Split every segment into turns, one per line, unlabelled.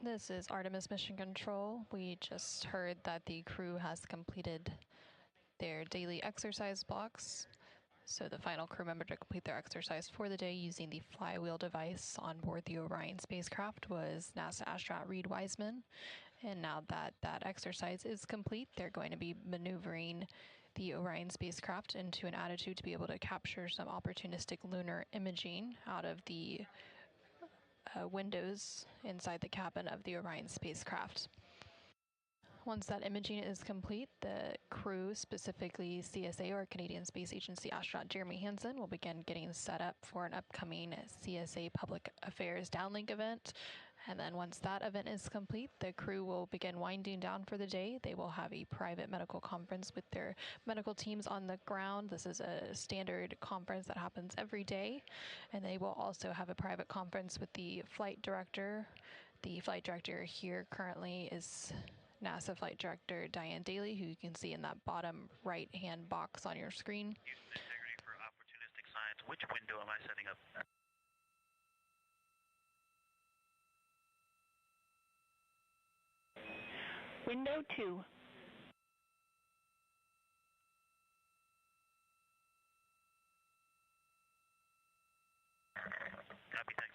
This is Artemis Mission Control. We just heard that the crew has completed their daily exercise blocks. So the final crew member to complete their exercise for the day using the flywheel device on board the Orion spacecraft was NASA astronaut Reed Wiseman. And now that that exercise is complete, they're going to be maneuvering the Orion spacecraft into an attitude to be able to capture some opportunistic lunar imaging out of the windows inside the cabin of the Orion spacecraft. Once that imaging is complete, the crew, specifically CSA or Canadian Space Agency astronaut Jeremy Hansen, will begin getting set up for an upcoming CSA Public Affairs Downlink event. And then once that event is complete, the crew will begin winding down for the day. They will have a private medical conference with their medical teams on the ground. This is a standard conference that happens every day. And they will also have a private conference with the flight director. The flight director here currently is NASA Flight Director Diane Daly, who you can see in that bottom right-hand box on your screen.
Houston integrity for opportunistic science. Which window am I setting up?
Window 2.
Copy, thanks.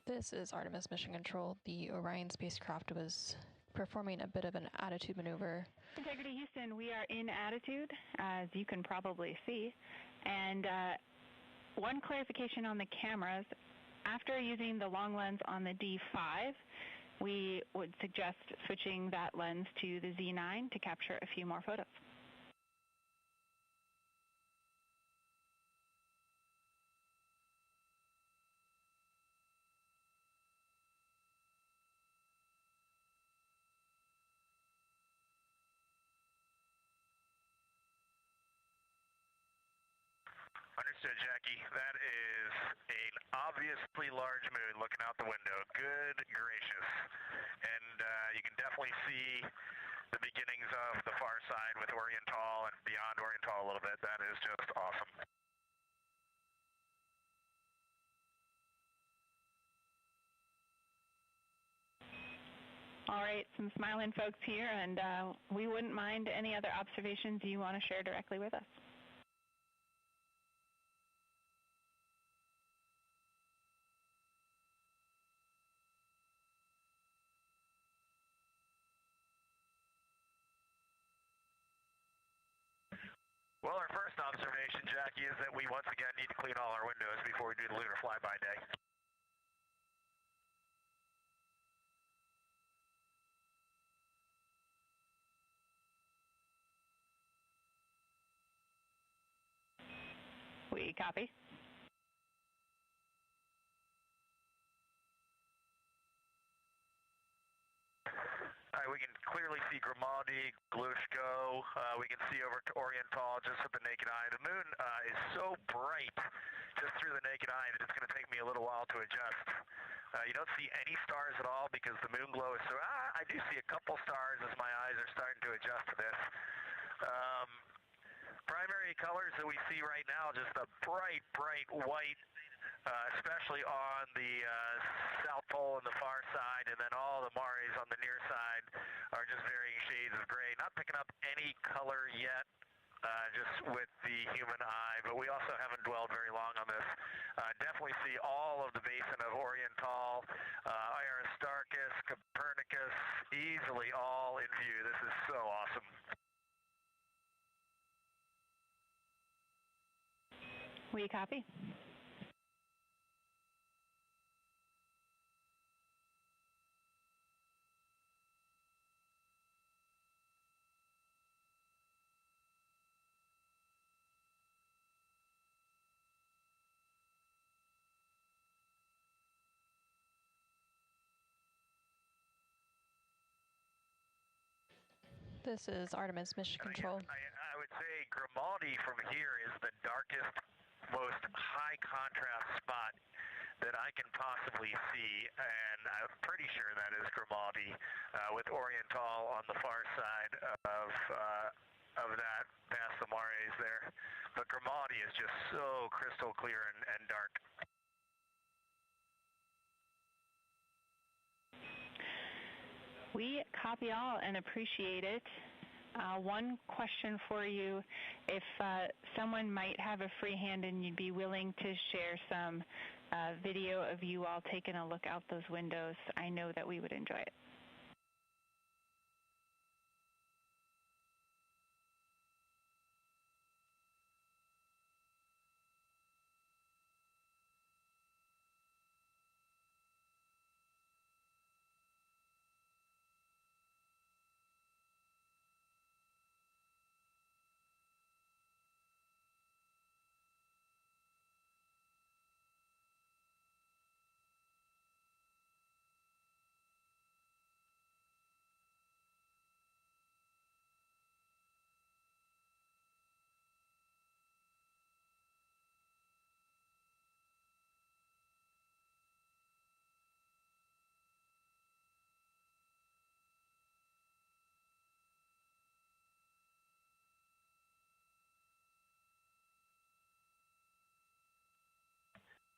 This is Artemis Mission Control. The Orion spacecraft was performing a bit of an attitude maneuver.
Integrity Houston, we are in attitude, as you can probably see. And one clarification on the cameras, after using the long lens on the D5, we would suggest switching that lens to the Z9 to capture a few more photos.
Understood, Jackie. That is an obviously large moon looking out the window. Good gracious. And you can definitely see the beginnings of the far side with Oriental and beyond Oriental a little bit. That is just awesome.
All right, some smiling folks here, and we wouldn't mind any other observations you want to share directly with us.
Well, our first observation, Jackie, is that we once again need to clean all our windows before we do the lunar flyby day.
We copy.
All right, we can clearly see Grimaldi, Glushko. We can see over to Oriental just with the naked eye. The moon is so bright just through the naked eye that it's going to take me a little while to adjust. You don't see any stars at all because the moon glow is so... I do see a couple stars as my eyes are starting to adjust to this. Primary colors that we see right now, just a bright, bright white, especially on the south pole and the far side, and then all the mares on the near side are just varying shades of gray. Not picking up any color yet, just with the human eye, but we also haven't dwelled very long on this. Definitely see all of the basin of Oriental, Aristarchus, Copernicus, easily all in view. This is so awesome.
We copy.
This is Artemis Mission Control.
I would say Grimaldi from here is the darkest, most high contrast spot that I can possibly see, and I'm pretty sure that is Grimaldi, with Oriental on the far side of that, past the mares there. But Grimaldi is just so crystal clear and dark.
We copy all and appreciate it. One question for you. If someone might have a free hand and you'd be willing to share some video of you all taking a look out those windows, I know that we would enjoy it.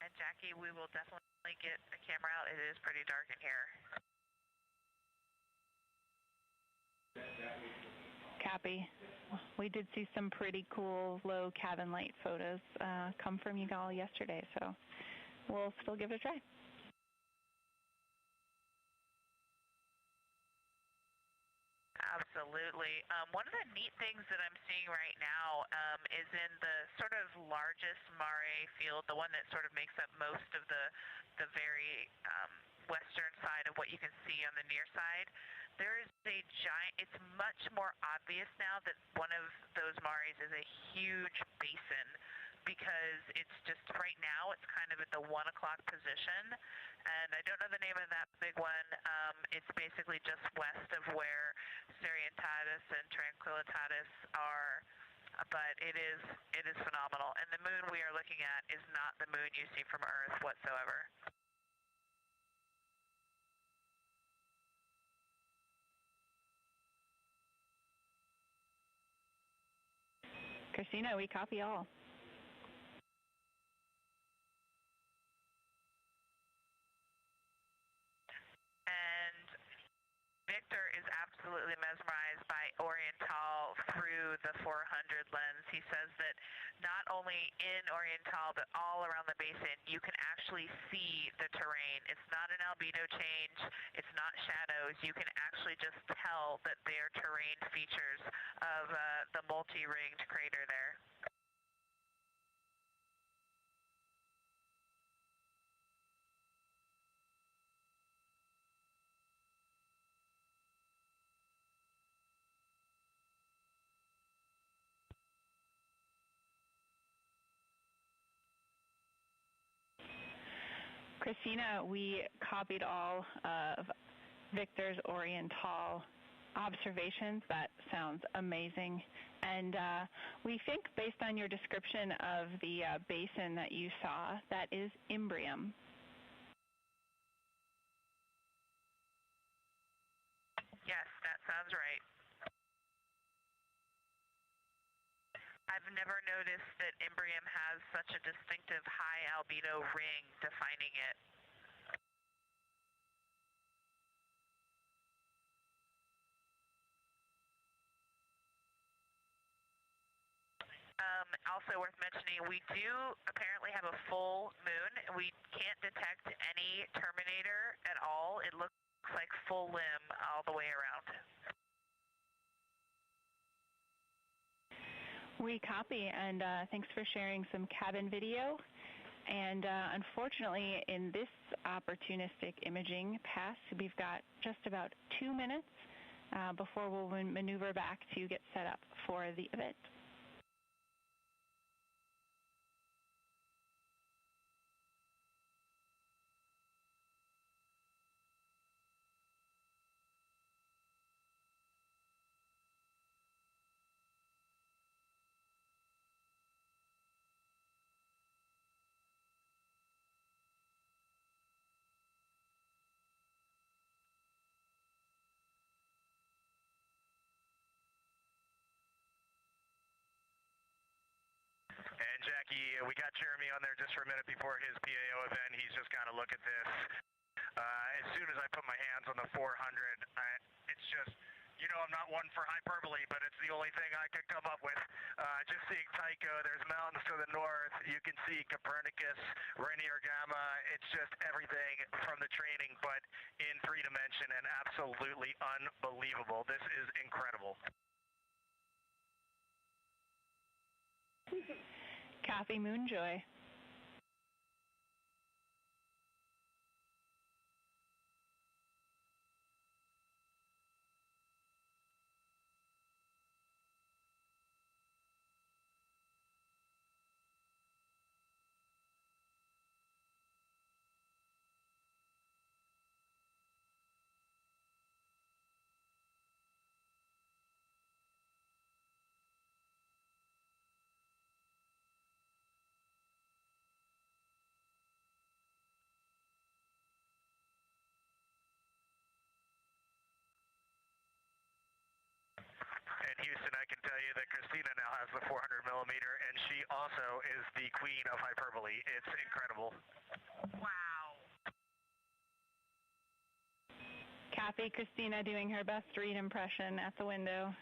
And Jackie, we will definitely get a camera out. It is pretty dark in here.
Copy. We did see some pretty cool low cabin light photos come from you all yesterday, so we'll still give it a try.
Absolutely. One of the neat things that I'm seeing right now is in the sort of largest mare field, the one that sort of makes up most of the very western side of what you can see on the near side. There is a giant, it's much more obvious now that one of those mares is a huge basin, because it's just right now it's kind of at the 1 o'clock position, and I don't know the name of that big one. It's basically just west of where Serientatis and Tranquillitatis are but it is phenomenal. And the moon we are looking at is not the moon you see from Earth whatsoever.
Christina, we copy all.
And Victor is absolutely mesmerized by Oriental through the 400 lens. He says that not only in Oriental, but all around the basin, you can actually see the terrain. It's not an albedo change. It's not shadows. You can actually just tell that they are terrain features of the multi-ringed crater there.
Christina, we copied all of Victor's Oriental observations. That sounds amazing. And we think, based on your description of the basin that you saw, that is Imbrium.
Yes, that sounds right. I've never noticed that Imbrium has such a distinctive high albedo ring defining it. Also worth mentioning, we do apparently have a full moon. We can't detect any terminator at all. It looks like full limb all the way around.
We copy, and thanks for sharing some cabin video. And unfortunately, in this opportunistic imaging pass, we've got just about 2 minutes before we'll maneuver back to get set up for the event.
And Jackie, we got Jeremy on there just for a minute before his PAO event. He's just got to look at this. As soon as I put my hands on the 400, it's just, you know, I'm not one for hyperbole, but it's the only thing I could come up with. Just seeing Tycho, there's mountains to the north. You can see Copernicus, Rainier Gamma. It's just everything from the training, but in 3D and absolutely unbelievable. This is incredible.
Copy, Moonjoy.
And Houston, I can tell you that Christina now has the 400 millimeter, and she also is the queen of hyperbole. It's incredible.
Wow.
Copy, Christina doing her best read impression at the window.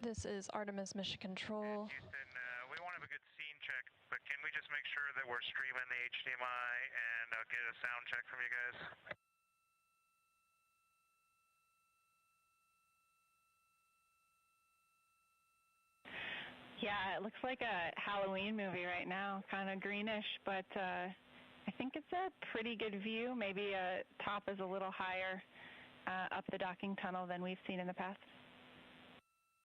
This is Artemis Mission Control.
Houston, we won't have a good scene check, but can we just make sure that we're streaming the HDMI and get a sound check from you guys?
Yeah, it looks like a Halloween movie right now, kind of greenish, but I think it's a pretty good view. Maybe top is a little higher up the docking tunnel than we've seen in the past.